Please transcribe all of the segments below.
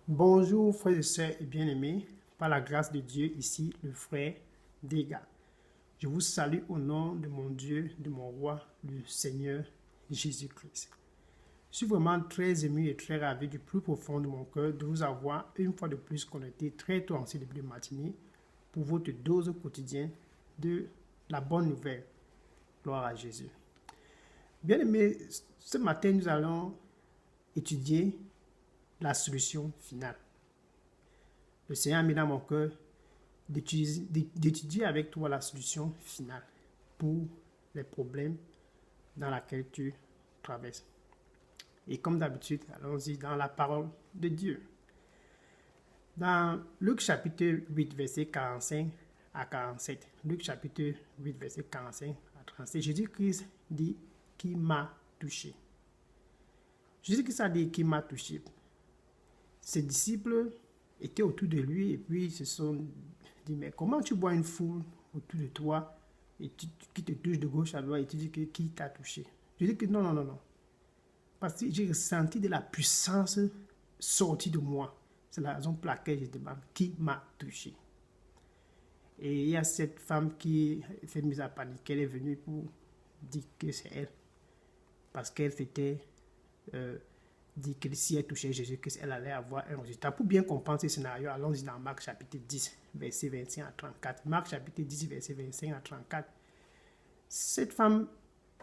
Bonjour frères et sœurs et bien-aimés, par la grâce de Dieu, ici le frère Dega. Je vous salue au nom de mon Dieu, de mon roi, le Seigneur Jésus-Christ. Je suis vraiment très ému et très ravi du plus profond de mon cœur de vous avoir une fois de plus connecté très tôt en ce début de matinée pour votre dose quotidienne de la bonne nouvelle. Gloire à Jésus. Bien-aimés, ce matin nous allons étudier la solution finale. Le Seigneur a mis dans mon cœur d'étudier avec toi la solution finale pour les problèmes dans lesquels tu traverses. Et comme d'habitude, allons-y dans la parole de Dieu. Dans Luc chapitre 8, verset 45 à 47, Luc chapitre 8, verset 45 à 37, Jésus-Christ dit qui m'a touché. Jésus-Christ a dit qui m'a touché. Ses disciples étaient autour de lui et puis ils se sont dit, mais comment tu vois une foule autour de toi et qui te touche de gauche à droite et tu dis que qui t'a touché? Je dis que non. Parce que j'ai ressenti de la puissance sortie de moi. C'est la raison pour laquelle je demande qui m'a touché. Et il y a cette femme qui s'est mise à paniquer. Elle est venue pour dire que c'est elle. Parce qu'elle s'était dit que si elle touchait Jésus-Christ, elle allait avoir un résultat. Pour bien comprendre ce scénario, allons-y dans Marc chapitre 10, verset 25 à 34. Marc chapitre 10, verset 25 à 34. Cette femme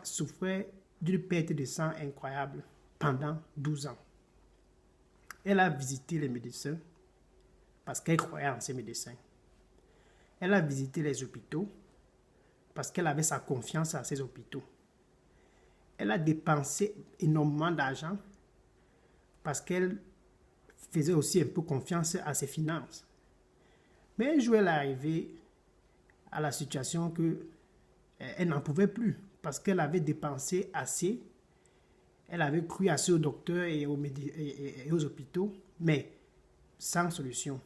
souffrait d'une perte de sang incroyable pendant 12 ans. Elle a visité les médecins parce qu'elle croyait en ces médecins. Elle a visité les hôpitaux parce qu'elle avait sa confiance à ces hôpitaux. Elle a dépensé énormément d'argent parce qu'elle faisait aussi un peu confiance à ses finances. Mais un jour, elle est arrivée à la situation qu'elle n'en pouvait plus parce qu'elle avait dépensé assez. Elle avait cru assez aux docteurs et aux hôpitaux, mais sans solution.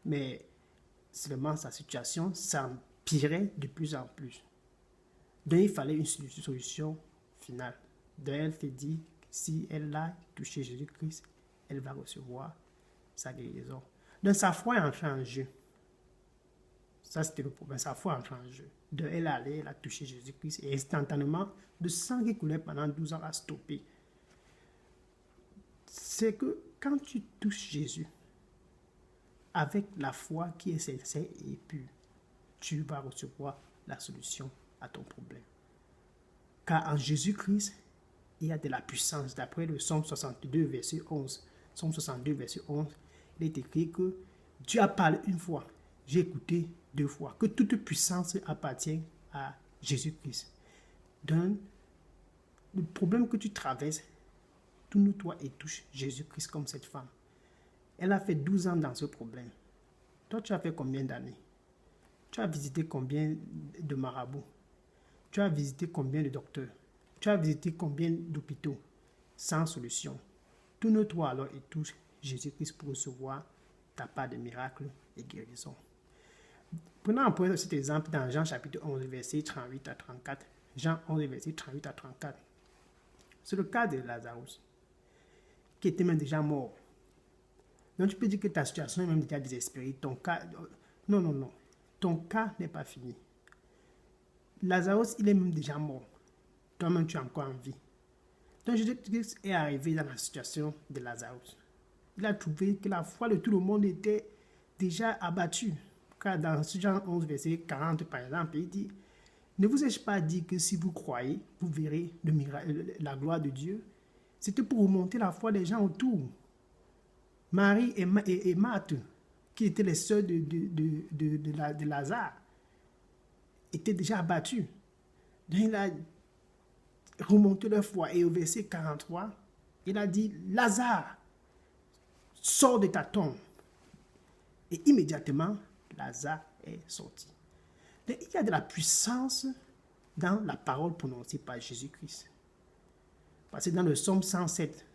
Mais seulement sa situation s'empirait de plus en plus. Donc, il fallait une solution finale. Donc, elle s'est dit, si elle a touché Jésus-Christ, elle va recevoir sa guérison. Donc, sa foi est entrée en jeu. Ça, c'était le problème. Sa foi est entrée en jeu. Donc, elle a touché Jésus-Christ et instantanément, le sang qui coulait pendant 12 ans a stoppé. C'est que quand tu touches Jésus, avec la foi qui est sincère et pure, tu vas recevoir la solution à ton problème. Car en Jésus-Christ, il y a de la puissance. D'après le Psaume 62, verset 11, Psaume 62, verset 11, il est écrit que Dieu a parlé une fois, j'ai écouté deux fois, que toute puissance appartient à Jésus-Christ. Donc, le problème que tu traverses, tourne-toi et touche Jésus-Christ comme cette femme. Elle a fait 12 ans dans ce problème. Toi, tu as fait combien d'années? Tu as visité combien de marabouts? Tu as visité combien de docteurs? Tu as visité combien d'hôpitaux? Sans solution. Tourne-toi alors et touche Jésus-Christ pour recevoir ta part de miracle et guérison. Prenons un point cet exemple dans Jean chapitre 11, verset 38 à 34. Jean 11, verset 38 à 34. C'est le cas de Lazarus, qui était même déjà mort. Donc tu peux dire que ta situation est même déjà désespérée. Ton cas, non. Ton cas n'est pas fini. Lazarus, il est même déjà mort. Toi-même, tu es encore en vie. Donc Jésus-Christ est arrivé dans la situation de Lazarus. Il a trouvé que la foi de tout le monde était déjà abattue. Car dans Jean 11, verset 40, par exemple, il dit, ne vous ai-je pas dit que si vous croyez, vous verrez la gloire de Dieu? C'était pour remonter la foi des gens autour. Marie et Marthe, qui étaient les sœurs de Lazare, étaient déjà abattus. Donc il a remonté leur foi. Et au verset 43, il a dit, Lazare, sors de ta tombe. Et immédiatement, Lazare est sorti. Donc, il y a de la puissance dans la parole prononcée par Jésus-Christ. Parce que dans le Psaume 107,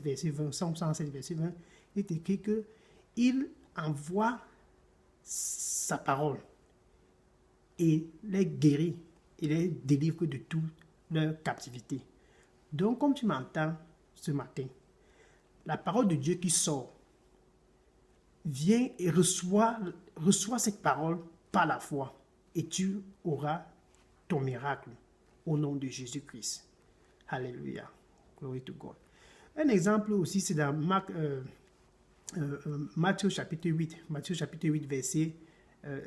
verset 20, il est écrit qu'il envoie sa parole et les guérit, et les délivre de toute leur captivité. Donc, comme tu m'entends ce matin, la parole de Dieu qui sort viens et reçois cette parole par la foi et tu auras ton miracle au nom de Jésus-Christ. Alléluia. Glory to God. Un exemple aussi, c'est dans Matthieu chapitre 8. Matthieu chapitre 8, verset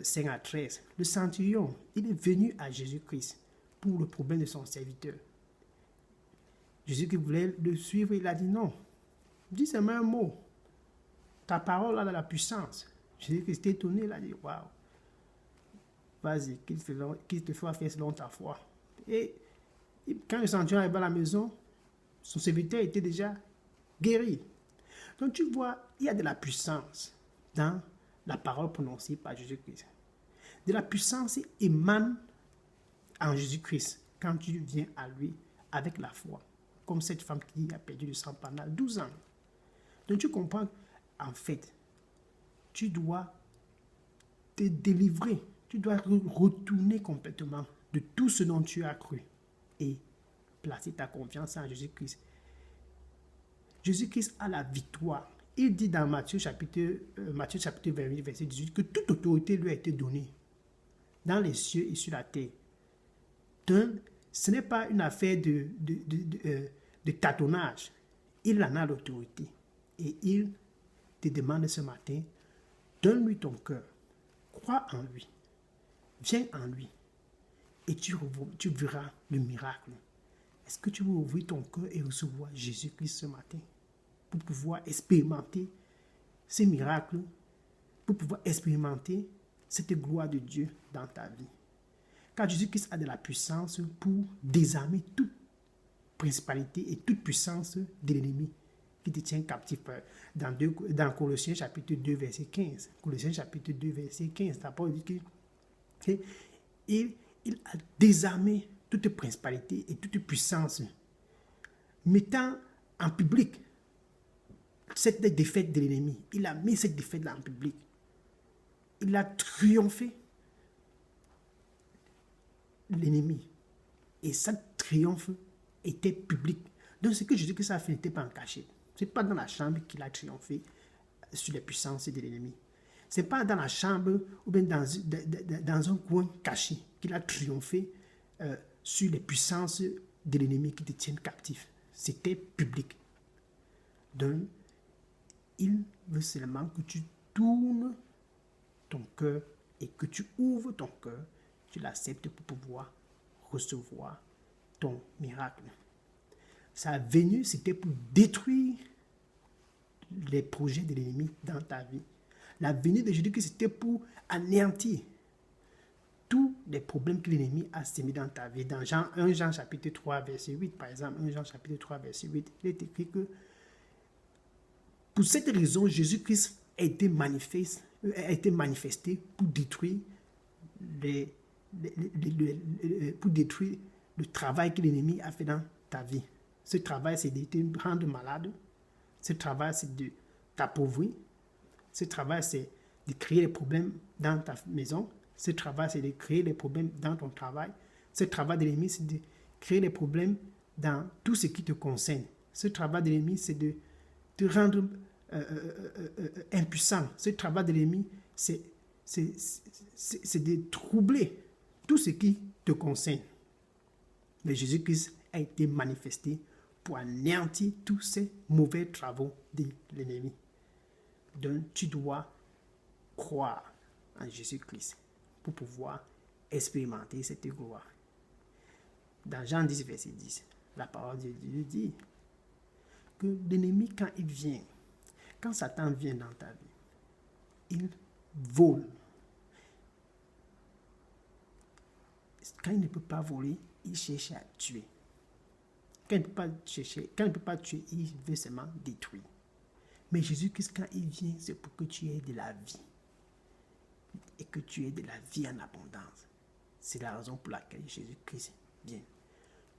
5 à 13. Le centurion, il est venu à Jésus-Christ pour le problème de son serviteur. Jésus qui voulait le suivre, il a dit non. Dis seulement un mot. Ta parole a de la puissance. Jésus-Christ était étonné, il a dit waouh. Vas-y, qu'il te fera faire selon ta foi. Et quand le centurion arrive à la maison, son serviteur était déjà guéri. Donc tu vois, il y a de la puissance dans la parole prononcée par Jésus-Christ. De la puissance émane en Jésus-Christ quand tu viens à lui avec la foi. Comme cette femme qui a perdu le sang pendant 12 ans. Donc tu comprends, en fait, tu dois te délivrer. Tu dois retourner complètement de tout ce dont tu as cru et placer ta confiance en Jésus-Christ. Jésus-Christ a la victoire. Il dit dans Matthieu chapitre 28, verset 18, que toute autorité lui a été donnée dans les cieux et sur la terre. Donc, ce n'est pas une affaire de tâtonnage. Il en a l'autorité. Et il te demande ce matin, donne-lui ton cœur. Crois en lui. Viens en lui. Et tu verras le miracle. Est-ce que tu veux ouvrir ton cœur et recevoir Jésus-Christ ce matin pour pouvoir expérimenter ces miracles, pour pouvoir expérimenter cette gloire de Dieu dans ta vie? Car Jésus-Christ a de la puissance pour désarmer toute principalité et toute puissance de l'ennemi qui te tient captif. Dans Colossiens chapitre 2, verset 15. Colossiens chapitre 2, verset 15. La parole dit qu'il a désarmé toute principalité et toute puissance, mettant en public cette défaite de l'ennemi. Il a mis cette défaite-là en public. Il a triomphé l'ennemi. Et ce triomphe était public. Donc ce que Jésus-Christ a fait n'était pas en cachette. Ce n'est pas dans la chambre qu'il a triomphé sur les puissances de l'ennemi. Ce n'est pas dans la chambre ou bien dans un coin caché qu'il a triomphé sur les puissances de l'ennemi qui te tiennent captif. C'était public. Donc, il veut seulement que tu tournes ton cœur et que tu ouvres ton cœur, tu l'acceptes pour pouvoir recevoir ton miracle. Sa venue, c'était pour détruire les projets de l'ennemi dans ta vie. La venue de Jésus-Christ, c'était pour anéantir tous les problèmes que l'ennemi a sémés dans ta vie. Dans 1 Jean chapitre 3, verset 8, par exemple, 1 Jean chapitre 3, verset 8, il est écrit que pour cette raison, Jésus-Christ a été manifesté pour détruire le travail que l'ennemi a fait dans ta vie. Ce travail, c'est de te rendre malade. Ce travail, c'est de t'appauvrir. Ce travail, c'est de créer des problèmes dans ta maison. Ce travail, c'est de créer des problèmes dans ton travail. Ce travail de l'ennemi, c'est de créer des problèmes dans tout ce qui te concerne. Ce travail de l'ennemi, c'est de te rendre impuissant. Ce travail de l'ennemi, c'est de troubler tout ce qui te concerne. Mais Jésus-Christ a été manifesté pour anéantir tous ces mauvais travaux de l'ennemi. Donc, tu dois croire en Jésus-Christ pour pouvoir expérimenter cette gloire. Dans Jean 10, verset 10, la parole de Dieu dit que l'ennemi, quand il vient, quand Satan vient dans ta vie, il vole. Quand il ne peut pas voler, il cherche à tuer. Quand il ne peut pas tuer, il veut seulement détruire. Mais Jésus-Christ, quand il vient, c'est pour que tu aies de la vie. Et que tu aies de la vie en abondance. C'est la raison pour laquelle Jésus-Christ vient.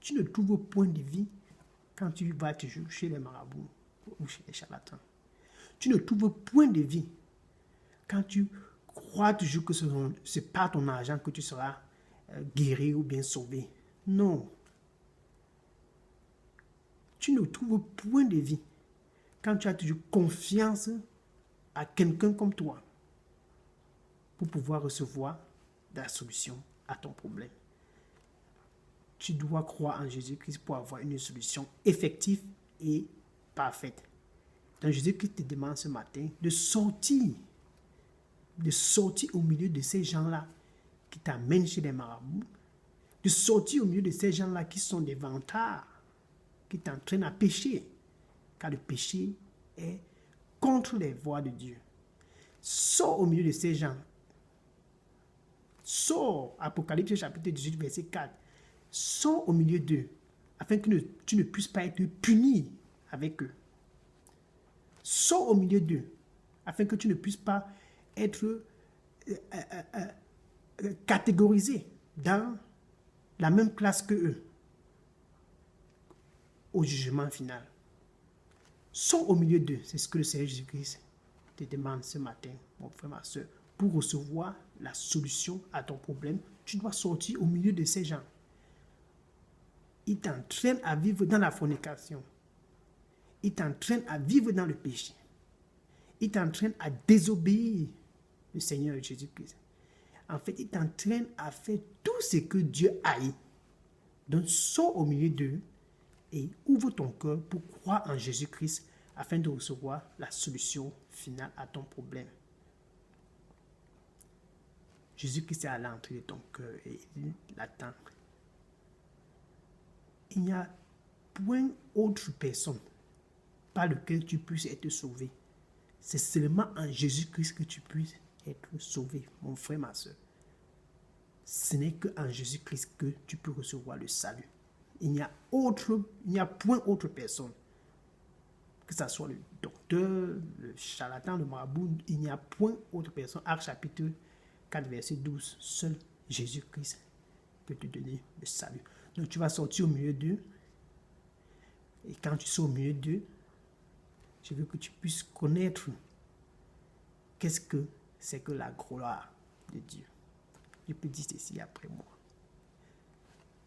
Tu ne trouves point de vie quand tu vas toujours chez les marabouts ou chez les charlatans. Tu ne trouves point de vie quand tu crois toujours que c'est par ton argent que tu seras guéri ou bien sauvé. Non. Tu ne trouves point de vie quand tu as toujours confiance à quelqu'un comme toi pour pouvoir recevoir la solution à ton problème. Tu dois croire en Jésus-Christ pour avoir une solution effective et parfaite. Donc Jésus-Christ te demande ce matin de sortir au milieu de ces gens-là qui t'amènent chez les marabouts, de sortir au milieu de ces gens-là qui sont des vantards, qui t'entraînent à pécher, car le péché est contre les voies de Dieu. Sors au milieu de ces gens. Sors, Apocalypse chapitre 18, verset 4. Sors au milieu d'eux, afin que tu ne puisses pas être puni avec eux. Sors au milieu d'eux, afin que tu ne puisses pas être catégorisé dans la même classe que eux au jugement final. Sors au milieu d'eux, c'est ce que le Seigneur Jésus-Christ te demande ce matin, mon frère, ma soeur. Pour recevoir la solution à ton problème, tu dois sortir au milieu de ces gens. Ils t'entraînent à vivre dans la fornication. Ils t'entraînent à vivre dans le péché. Ils t'entraînent à désobéir le Seigneur Jésus-Christ. En fait, ils t'entraînent à faire tout ce que Dieu haït. Donc, sors au milieu d'eux et ouvre ton cœur pour croire en Jésus-Christ afin de recevoir la solution finale à ton problème. Jésus-Christ est à l'entrée de ton cœur et il l'attend. Il n'y a point autre personne par lequel tu puisses être sauvé. C'est seulement en Jésus-Christ que tu puisses être sauvé, mon frère, ma soeur. Ce n'est qu'en Jésus-Christ que tu peux recevoir le salut. Il n'y a point autre personne. Que ce soit le docteur, le charlatan, le marabout, il n'y a point autre personne. Actes chapitre 4, verset 12. Seul Jésus-Christ peut te donner le salut. Donc tu vas sortir au milieu d'eux. Et quand tu sors au milieu d'eux, je veux que tu puisses connaître qu'est-ce que c'est que la gloire de Dieu. Je peux dire ceci après moi.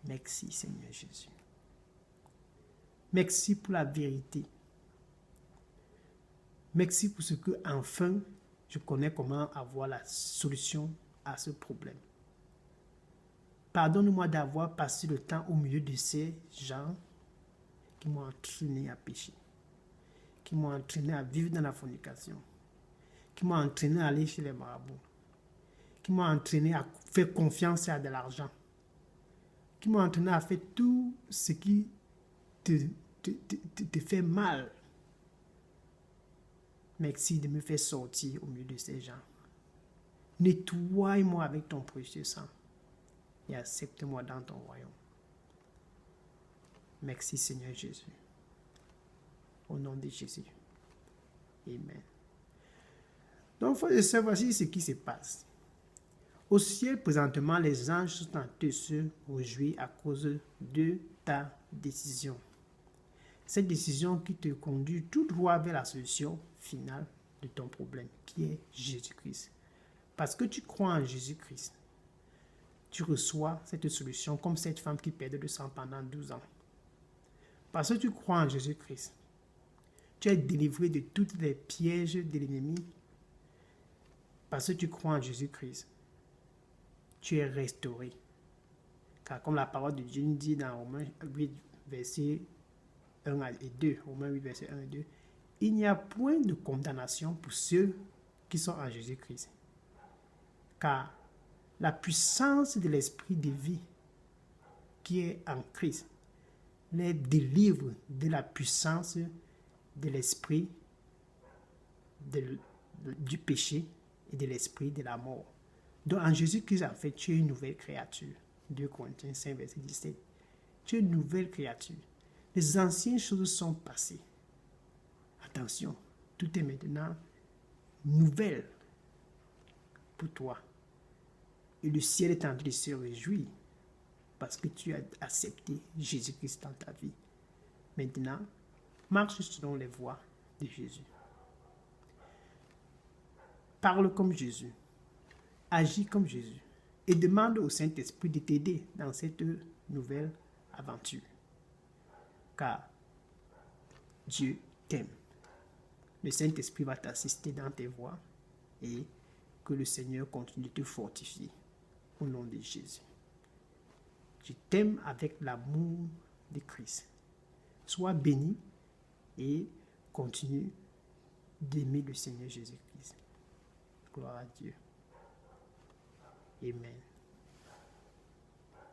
Merci Seigneur Jésus. Merci pour la vérité. Merci pour ce que enfin je connais comment avoir la solution à ce problème. Pardonne-moi d'avoir passé le temps au milieu de ces gens qui m'ont entraîné à pécher, qui m'ont entraîné à vivre dans la fornication, qui m'ont entraîné à aller chez les marabouts, qui m'ont entraîné à faire confiance à de l'argent, qui m'ont entraîné à faire tout ce qui te fait mal. Merci de me faire sortir au milieu de ces gens. Nettoie-moi avec ton précieux sang et accepte-moi dans ton royaume. Merci Seigneur Jésus. Au nom de Jésus. Amen. Donc, frères et sœurs, voici ce qui se passe. Au ciel, présentement, les anges sont en train de se réjouir à cause de ta décision. Cette décision qui te conduit tout droit vers la solution finale de ton problème, qui est Jésus-Christ. Parce que tu crois en Jésus-Christ, tu reçois cette solution comme cette femme qui perdait le sang pendant 12 ans. Parce que tu crois en Jésus-Christ, tu es délivré de tous les pièges de l'ennemi. Parce que tu crois en Jésus-Christ, tu es restauré. Car comme la parole de Dieu nous dit dans Romains 8, verset 1 et 2, Romains 8, verset 1 et 2, il n'y a point de condamnation pour ceux qui sont en Jésus-Christ. Car la puissance de l'esprit de vie qui est en Christ les délivre de la puissance de l'esprit du péché et de l'esprit de la mort. Donc en Jésus-Christ, en fait, tu es une nouvelle créature. 2 Corinthiens 5, verset 17. Tu es une nouvelle créature. Les anciennes choses sont passées. Attention, tout est maintenant nouvelle pour toi. Et le ciel est en train de se réjouir parce que tu as accepté Jésus-Christ dans ta vie. Maintenant, marche selon les voies de Jésus. Parle comme Jésus. Agis comme Jésus. Et demande au Saint-Esprit de t'aider dans cette nouvelle aventure. Car Dieu t'aime. le Saint-Esprit va t'assister dans tes voies et que le Seigneur continue de te fortifier au nom de Jésus. Je t'aime avec l'amour de Christ. Sois béni et continue d'aimer le Seigneur Jésus-Christ. Gloire à Dieu. Amen.